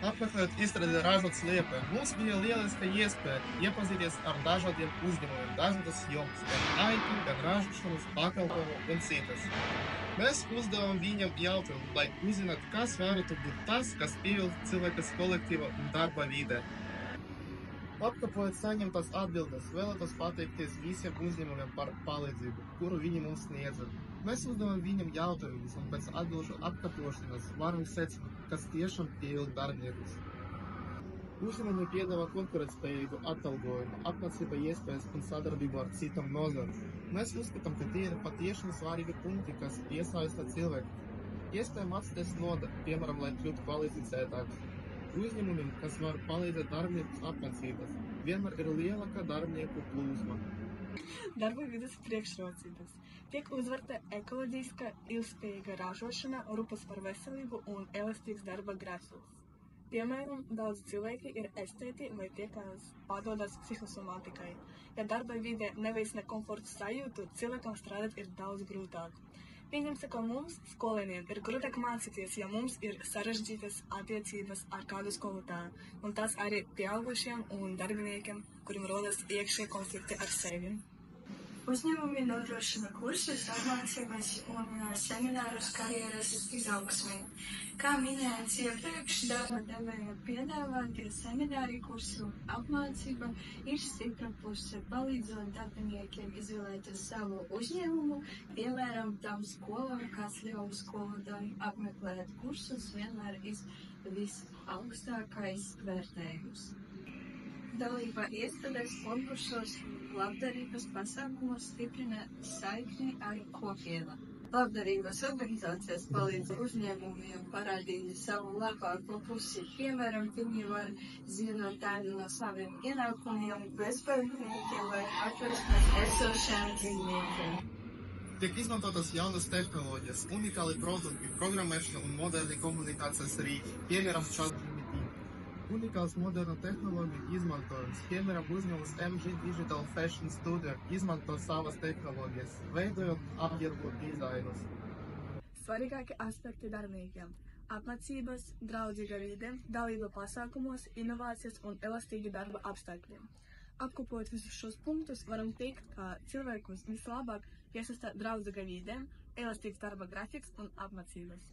Apmeklējot izstrādāt ražotas lietas, mums bija lieliska iespēja iepazīties ar dažādiem uzņēmumiem, dažādas jomas, gan IT, gan ražošanas, pakalpojumu un citas. Mēs uzdevām viņam jautājumu, lai uzzinātu, kas varētu būt tas, kas pievilktu cilvēkus kolektīvā un darba vidē. Apkopojot saņemtās atbildes, vēlētos pateikties visiem uzņēmumiem par palīdzību, kuru viņi mums sniedza. Mēs uzdevām viņam jautājumus, un pēc atbilžu apkopošanas varam secināt, kas tiešām pievilk darbiniekus. Uzņēmumi piedāvā konkurētspējīgu atalgojumu, apmācību iespējas un sadarbību ar citām nozarēm. Mēs uzskatām, ka tie ir patiešām svarīgi punkti, kas iesaista cilvēku. Iespēja mācīties noder, piemēram, lai kļūtu kvalificētāks. Uzņēmumiem, kas var palīdzēt darbinieku apmācības, vienmēr ir lielāka darbinieku plūsma. Darba vides priekšrocības. Tiek uzsverta ekoloģiska, ilgspējīga ražošana, rūpes par veselību un elastīgs darba grafiks. Piemēram, daudz cilvēki ir estēti vai tie, kas padodas psihosomātikai. Ja darba vide neveicina komforta sajūtu, cilvēkam strādāt ir daudz grūtāk. Pieņemsim, ka mums, skolēniem, ir grūtāk mācīties, ja mums ir sarežģītas attiecības ar kādu skolotāju, un tas arī pieaugušiem un darbiniekiem, kuriem rodas iekšēji konflikti ar sevi. Uzņēmumi nodrošina kursus, apmācības un seminārus karjeras izaugsmē. Kā minēts iepriekš, darba devēja piedāvātie semināri, kursu apmācība ir stipra puse, palīdzot darbiniekiem izvēlēt savu uzņēmumu, piemēram, tam skolu, kas ļauj skolotājiem apmeklēt kursus, vienmēr ir visaugstākais vērtējums. Dalība iestādēs, konkursos, labdarības pasākumos stiprina saikni ar kopienu. Labdarības organizācijas palīdz uzņēmumiem parādīt savu labāko pusi. Piemēram, viņi var zināt daļu no saviem ienākumiem, bezpajumtniekiem vai atversmes esošiem dzīvniekiem. Tiek izmantotas jaunas tehnoloģijas, unikāli produkti, programmēšana un moderni komunikācijas rīki, piemēram, ChatGPT. Unikāls modernu tehnoloģiju izmantojums, piemēram, uzņēmums MG Digital Fashion Studio izmanto savas tehnoloģijas, veidojot apģērbu dizainus. Svarīgākie aspekti darbiniekiem – apmācības, draudzīga vide, dalība pasākumos, inovācijas un elastīgi darba apstākļi. Apkopojot visus šos punktus, varam teikt, ka cilvēkus vislabāk piesaista draudzīga vide, elastīgs darba grafiks un apmācības.